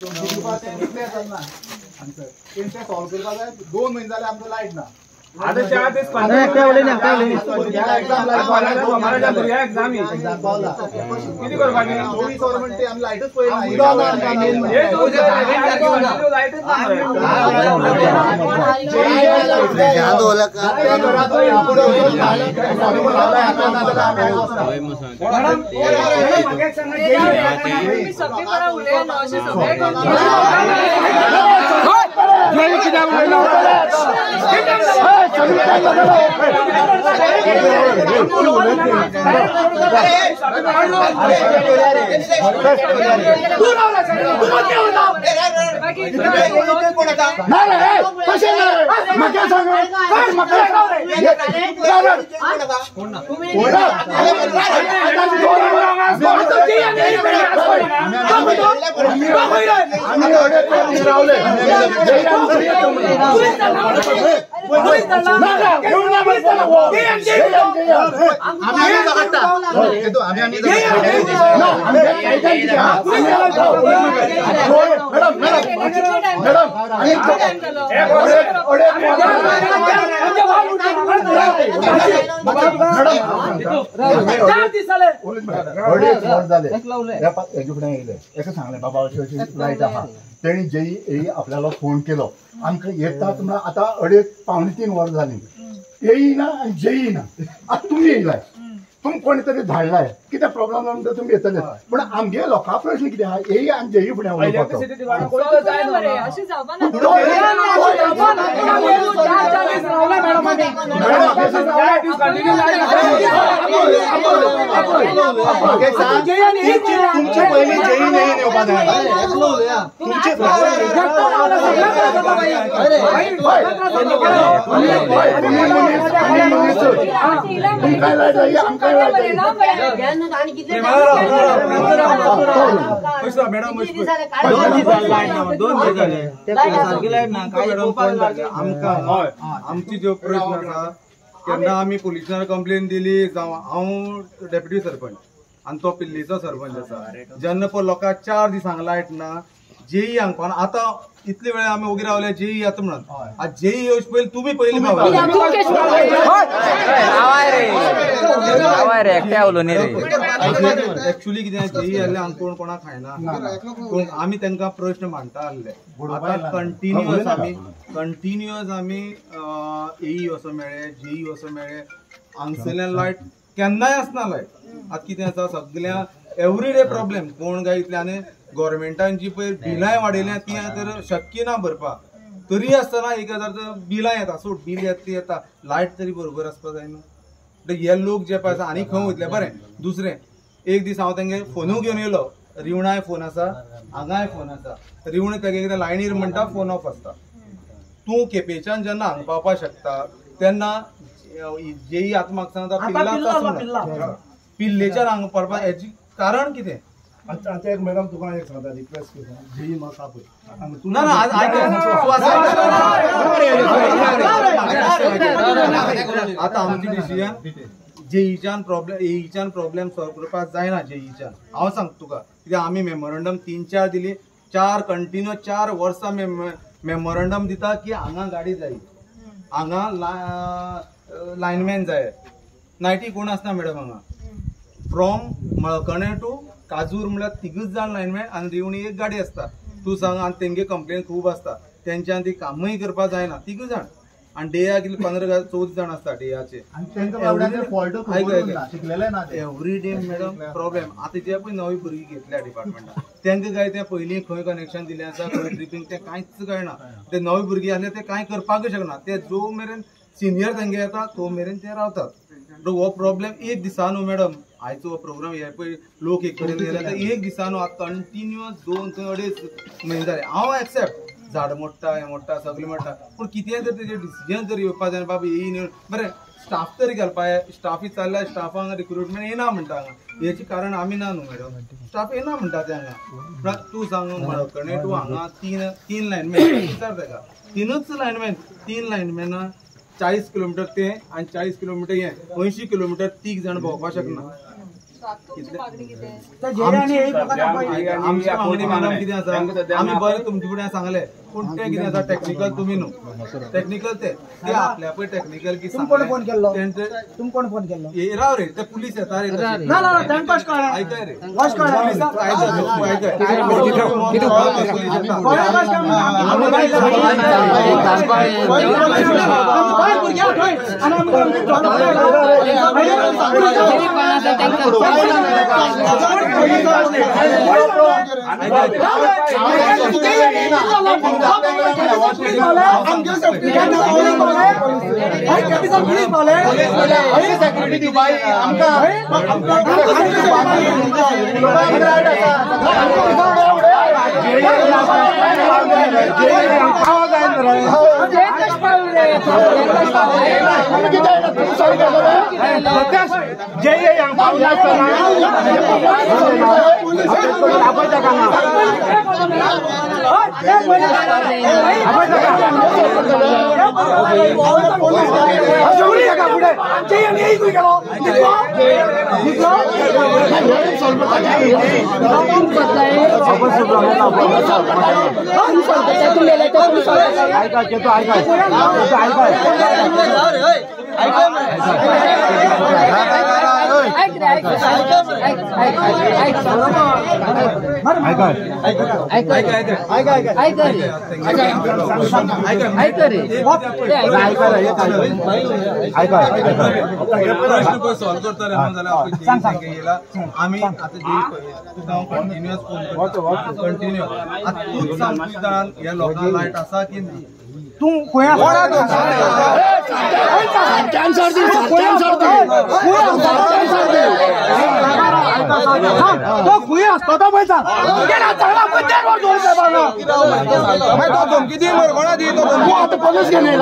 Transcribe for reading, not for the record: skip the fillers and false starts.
solve करपाक जाय 2 म्हयने जाले आमकां लायट ना आता 4 दीस किती करपाचे 24 वर म्हणते आमी लायटच पळयना सांगले बाबा अशी लायट आहा तेणी जेई आपल्याला फोन केलो आमकां येतात म्हणून आता 2:30-3 वर जाली येईना आणि जेईना आता तुम्ही येयलाय तुम कोणी तरी धाडलाय कितें प्रॉब्लेम जावन तुमी येतले पण आमगे लोकां प्रश्न कितें आहा येई आनी जेई फुडें उलोवपाचो तुमचे पयलीं जेई नाही येवपाक जाय आमची जो प्रश्न आसा तेन्ना आमी पुलिसांक कंप्लेन दिली जावं हांव डेप्युटी सरपंच आनी तो पिल्लीचो सरपंच आसा जेन्ना पळय लोकांक 4 दिसांक लायट ना जेई हांगा आतां इतले वेळ आमी ओगी रावले जेई येता म्हणून आज जेई येवचे पयलीं तुमी पयलीं एक्चुअली कितें जेई आसले हांगा कोण कोणाक खायना आमी तांकां प्रश्न मांडटा आसले आतां कंटिन्युअस आमी एई वचो मेळ्ळे जेई वचो मेळ्ळे हांगसरल्यान लायट केन्नाय आसना लायट आतां कितें आसा सगळ्या एवरीडे प्रॉब्लेम कोण काय इतले आनी गव्हर्मेंटान जी पळय बिलां वाडयल्या ती तर शक्य ना भरपाक तरी आसतना 1000 बिलां येता सोड बील येता ती येता लायट तरी बरोबर आसपाक जायना हे लोक जे पळय आसा आनी खंय वयतले बरें दुसरें एक दीस हांव तांगे फोनूय घेवन येयलो रिवणाय फोन आसा हांगाय फोन आसा रिवण तेगे लायनीर म्हणटा फोन ऑफ आसता तूं केपेच्यान जेन्ना हांगा पावपाक शकता तेन्ना जेई आतां म्हाका सांगता पिल्लेच्यान हांगा पडपाक हेची कारण कितें एक मॅडम तुका एक सांगता रिक्वेस्ट करता जेई म्हाका पळय आतां आमची डिसिजन जेईच्यान प्रॉब्लेम सॉल्व करपाक जायना जेईच्यान हांव सांगता तुका कित्याक आमी मेमोरंडम 3-4 दिली 4 कंटिन्यू 4 वर्सां मेमोरंडम दिता की हांगा गाडी जाय हांगा लायनमॅन जाय नायटी कोण आसना मॅडम हांगा फ्रॉम मळकणे टू काजूर म्हळ्यार 3 जाण लायनमॅन आनी रिवणी एक गाडी आसता तूं सांग आनी तेंगे कंप्लेन खूब आसता तेंच्यान ती कामूय करपाक जायना 3 जाण आनी डेया कितले 15-14 जाण आसता डेयाचे एवरी डे मॅडम प्रॉब्लेम आतां जे पळय नवी भुरगीं घेतल्या डिपार्टमेंटान तेंका काय तें पयलीं खंय कनेक्शन दिलें आसा खंय ट्रिपींग तें कांयच कळना ते नवे भुरगीं आसले ते कांय करपाकूच शकना ते जो मेरेन सिनियर तेंगे येता तो मेरेन ते रावतात हो प्रॉब्लेम एक दिसा न्हू मॅडम आयचो हो प्रोग्राम हे पळय लोक एक कडेन गेले तर एक दिसा न्हू कंटिन्युअस 2-2.5 म्हयने जाले हांव एक्सेप्ट झाड मोडटा हें मोडटा सगळें मोडटा पूण कितें तर तेजें डिसिजन जर येवपा जाय बाबा येयन बरें स्टाफ तरी घालपाक स्टाफी जाल्यार स्टाफांक रिक्रुटमेंट येना म्हणटा हांगा हेची कारण आमी ना न्हू मॅडम स्टाफ येना म्हणटा ते हांगा तूं सांग मळकणे टू हांगा 3 लायनमॅन विचार तेका 3च लायनमॅन 3 लायनमॅनां 40 किलोमिटर ते आनी 40 किलोमिटर हे 80 किलोमिटर 3 जाण भोंवपाक शकना आमची मागणी मॅडम कितें आसा आमी बरें तुमचे फुड्यान सांगले पूण ते कितें आसा टेक्निकल तुमी न्हू टेक्निकल ते आपल्या पळय टेक्निकल की तुमकोण फोन केल्लो तुमकोण फोन केल्लो राव रे ते पुलीस येता रे ना ना तांकां कशें कळ्ळें ऐकय रे कशें कळ्ळें आम्ही आता कंटिन्युअस कंटिन्यू तूच सांगतान ह्या लोकांक लायट आसा की तू खंय असतो तो पळय धमकी दी कोणा दी तो पोलीस गेले